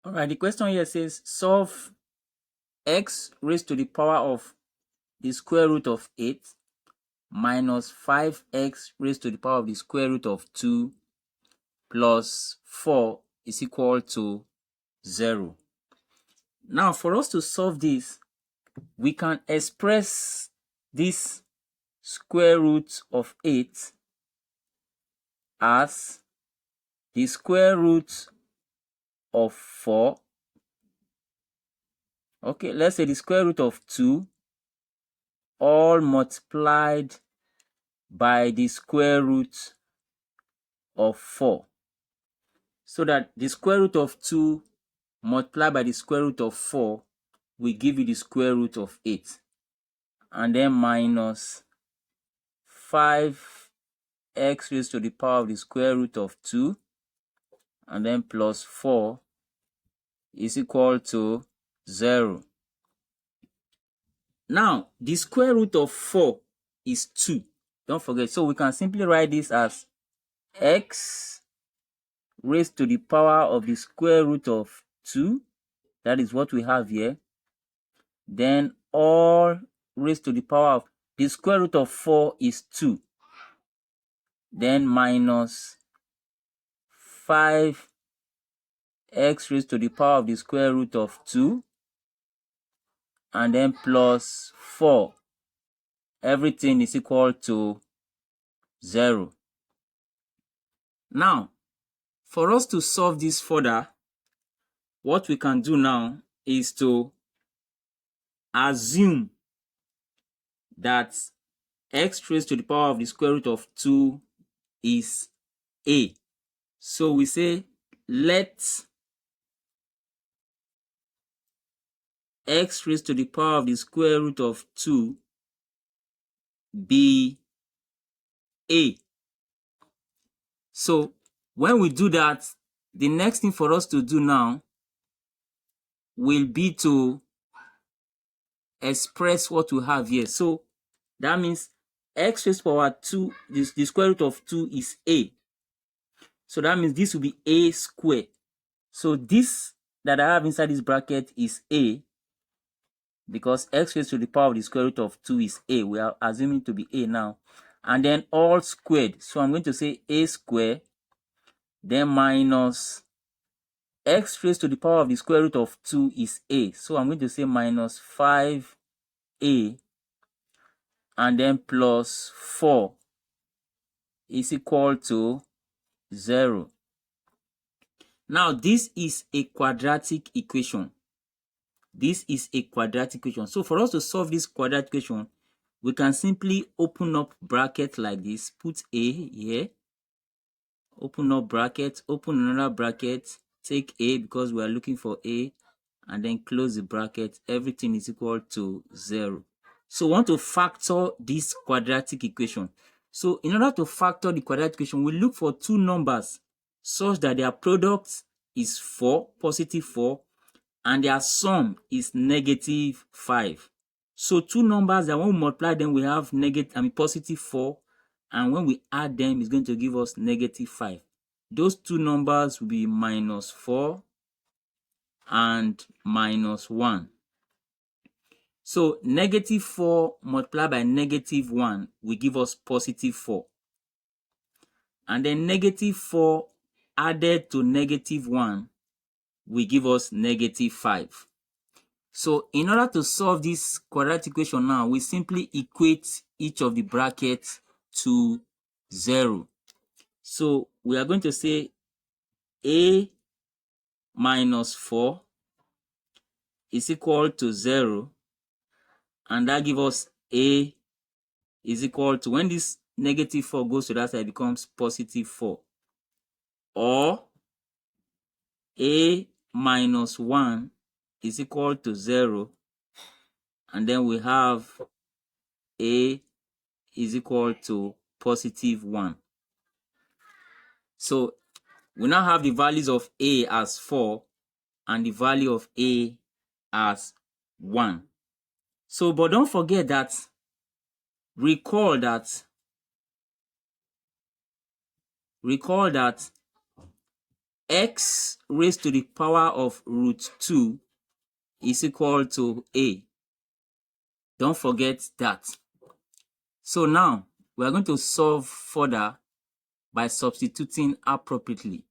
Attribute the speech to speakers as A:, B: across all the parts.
A: All right, the question here says solve x raised to the power of the square root of 8 minus 5x raised to the power of the square root of 2 plus 4 is equal to 0. Now, for us to solve this, we can express this square root of 8 as the square root of 4. Okay, let's say the square root of 2 all multiplied by the square root of 4. So that the square root of 2 multiplied by the square root of 4 will give you the square root of 8. And then minus 5x raised to the power of the square root of 2 and then plus 4 is equal to 0. Now, the square root of 4 is 2. Don't forget. So we can simply write this as x raised to the power of the square root of 2. That is what we have here. Then all raised to the power of the square root of 4 is 2. Then minus 5x raised to the power of the square root of 2. And then plus 4. Everything is equal to 0. Now, for us to solve this further, what we can do now is to assume that x raised to the power of the square root of 2 is a. So we say let x raised to the power of the square root of 2 be a. So when we do that, the next thing for us to do now will be to express what we have here. So that means x raised to the power 2, the square root of 2 is a. So that means this will be a squared. So this that I have inside this bracket is a, because x raised to the power of the square root of 2 is a. We are assuming to be a now. And then all squared. So I'm going to say a squared, then minus x raised to the power of the square root of 2 is a. So I'm going to say minus 5a, and then plus 4 is equal to 0. Now, this is a quadratic equation. This is a quadratic equation. So for us to solve this quadratic equation, we can simply open up bracket like this, put a here, open up bracket, open another bracket, take a because we are looking for a, and then close the bracket. Everything is equal to 0. So we want to factor this quadratic equation. So in order to factor the quadratic equation, we look for two numbers such that their product is 4, positive 4, and their sum is negative 5. So two numbers that when we multiply them, we have positive 4, and when we add them, it's going to give us negative 5. Those two numbers will be minus 4 and minus 1. So negative 4 multiplied by negative 1 will give us positive 4. And then negative 4 added to negative 1 will give us negative 5. So in order to solve this quadratic equation now, we simply equate each of the brackets to 0. So we are going to say a minus 4 is equal to 0. And that gives us a is equal to, when this negative 4 goes to that side, it becomes positive 4. Or a minus 1 is equal to 0. And then we have a is equal to positive 1. So we now have the values of a as 4 and the value of a as 1. So, but don't forget that, recall that x raised to the power of root 2 is equal to a. Don't forget that. So now we are going to solve further by substituting appropriately.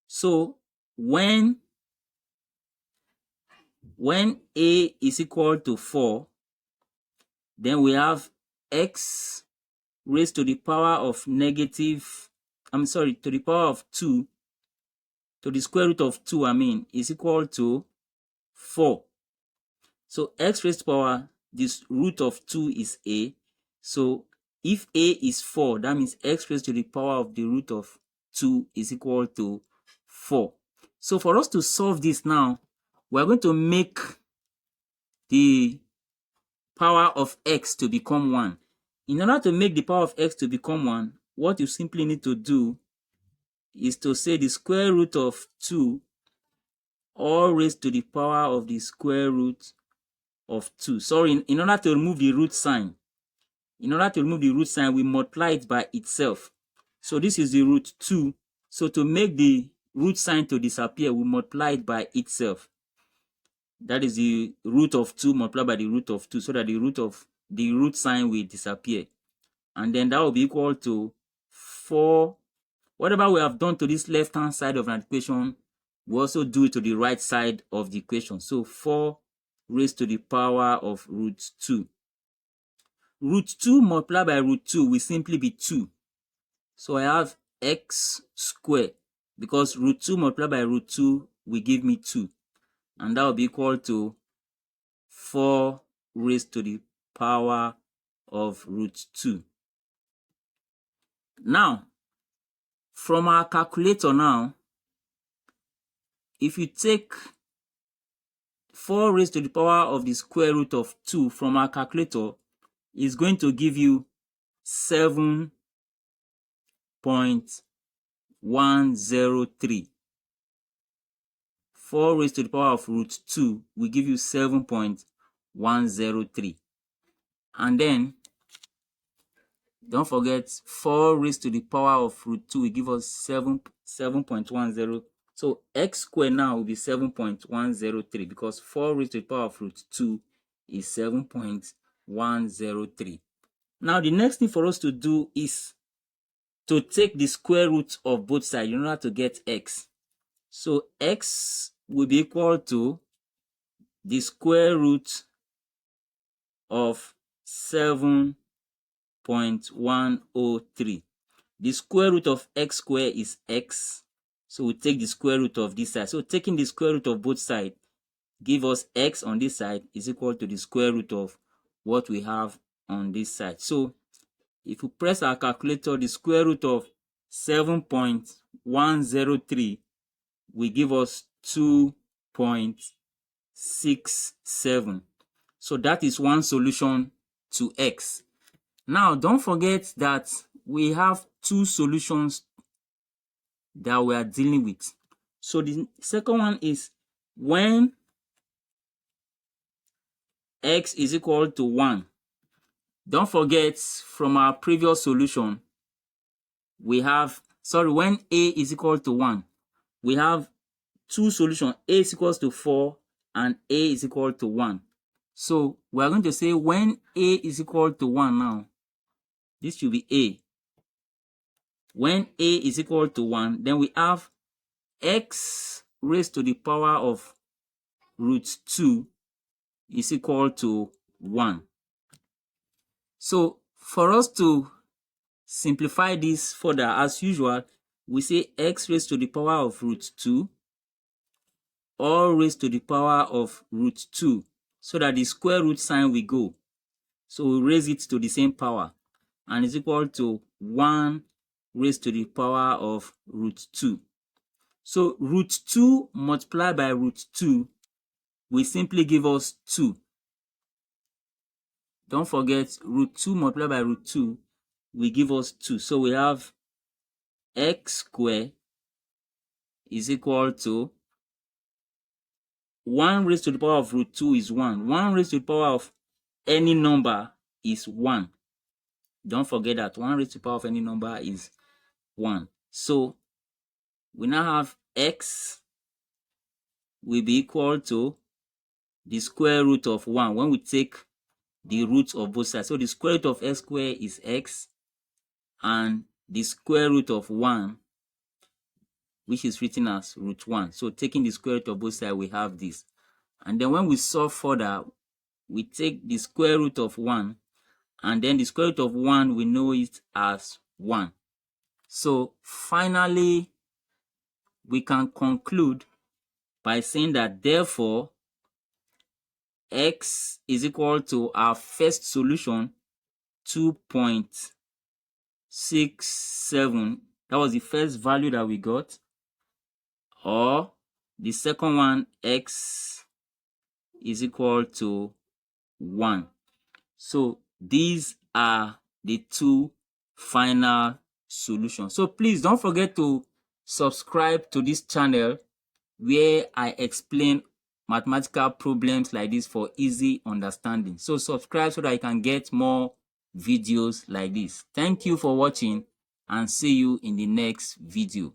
A: So when a is equal to 4, then we have x raised to the power of negative, to the power of 2, to the square root of 2, is equal to 4. So x raised to power, this root of 2 is a. So if a is 4, that means x raised to the power of the root of 2 is equal to 4. So for us to solve this now, we're going to make the power of x to become 1. In order to make the power of x to become 1, what you simply need to do is to say the square root of 2 all raised to the power of the square root of 2. Sorry, in order to remove the root sign, we multiply it by itself. So this is the root 2. So to make the root sign to disappear, we multiply it by itself. That is the root of 2 multiplied by the root of 2, so that the root sign will disappear. And then that will be equal to 4. Whatever we have done to this left-hand side of an equation, we also do it to the right side of the equation. So 4 raised to the power of root 2. Root 2 multiplied by root 2 will simply be 2. So I have x squared, because root 2 multiplied by root 2 will give me 2. And that will be equal to 4 raised to the power of root 2. Now, from our calculator now, if you take 4 raised to the power of the square root of 2 from our calculator, it's going to give you 7.103. 4 raised to the power of root 2 will give you 7.103. And then, don't forget, 4 raised to the power of root 2 will give us 7.10. So x squared now will be 7.103, because 4 raised to the power of root 2 is 7.103. Now the next thing for us to do is to take the square root of both sides in order to get x. So x will be equal to the square root of 7.103. The square root of x squared is x. So we take the square root of this side. So taking the square root of both sides give us x on this side is equal to the square root of what we have on this side. So if we press our calculator, the square root of 7.103 will give us 2.67. So that is one solution to x. Now, don't forget that we have two solutions that we are dealing with. So the second one is when x is equal to 1. Don't forget, from our previous solution, we have, when a is equal to 1, we have two solutions. A is equal to 4 and a is equal to 1. So we are going to say when a is equal to 1 now, this should be a. When a is equal to 1, then we have x raised to the power of root 2 is equal to 1. So for us to simplify this further, as usual, we say x raised to the power of root 2 all raised to the power of root 2, so that the square root sign will go. So we raise it to the same power, and is equal to 1 raised to the power of root 2. So root 2 multiplied by root 2 will simply give us 2. Don't forget, root 2 multiplied by root 2 will give us 2. So we have x squared is equal to 1 raised to the power of root 2 is 1. 1 raised to the power of any number is 1. Don't forget that 1 raised to the power of any number is 1. So we now have x will be equal to the square root of 1 when we take the root of both sides. So the square root of x squared is x, and the square root of 1, which is written as root 1. So taking the square root of both sides, we have this. And then when we solve further, we take the square root of 1, and then the square root of 1, we know it as 1. So finally, we can conclude by saying that therefore, x is equal to our first solution, 2.67. That was the first value that we got. Or the second one, x is equal to 1. So these are the two final solutions. So please don't forget to subscribe to this channel where I explain mathematical problems like this for easy understanding. So subscribe so that I can get more videos like this. Thank you for watching, and see you in the next video.